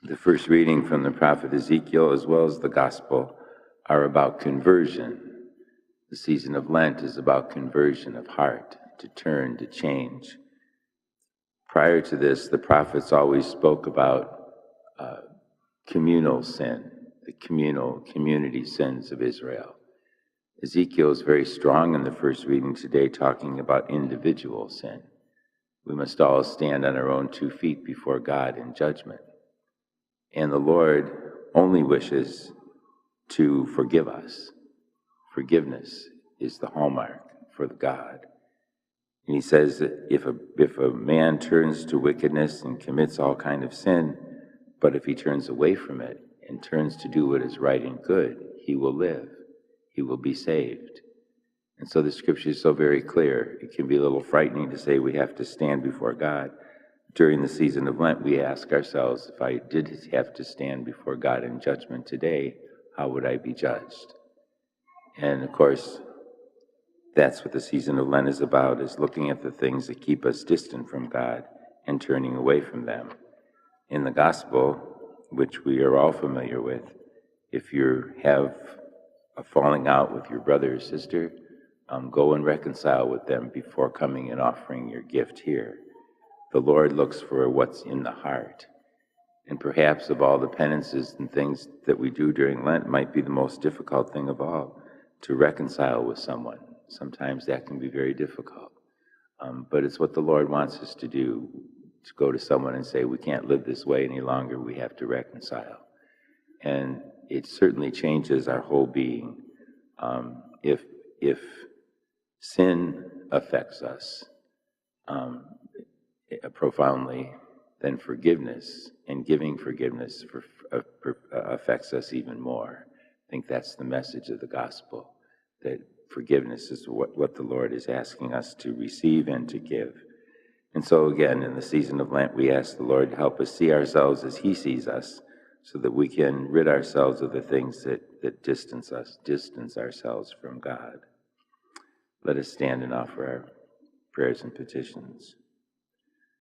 The first reading from the prophet Ezekiel, as well as the gospel, are about conversion. The season of Lent is about conversion of heart, to turn, to change. Prior to this, the prophets always spoke about communal sin, the community sins of Israel. Ezekiel is very strong in the first reading today, talking about individual sin. We must all stand on our own 2 feet before God in judgment. And the Lord only wishes to forgive us. Forgiveness is the hallmark for God. And he says that if a man turns to wickedness and commits all kind of sin, but if he turns away from it and turns to do what is right and good, he will live. He will be saved. And so the scripture is so very clear. It can be a little frightening to say we have to stand before God. During the season of Lent, we ask ourselves, if I did have to stand before God in judgment today, how would I be judged? And of course, that's what the season of Lent is about, is looking at the things that keep us distant from God and turning away from them. In the gospel, which we are all familiar with, if you have a falling out with your brother or sister, go and reconcile with them before coming and offering your gift here. The Lord looks for what's in the heart. And perhaps of all the penances and things that we do during Lent might be the most difficult thing of all, to reconcile with someone. Sometimes that can be very difficult. But it's what the Lord wants us to do, to go to someone and say, we can't live this way any longer, we have to reconcile. And it certainly changes our whole being. If sin affects us profoundly, then forgiveness and giving forgiveness affects us even more. I think that's the message of the gospel, that forgiveness is what the Lord is asking us to receive and to give. And so again, in the season of Lent, we ask the Lord to help us see ourselves as he sees us, so that we can rid ourselves of the things that distance ourselves from God. Let us stand and offer our prayers and petitions.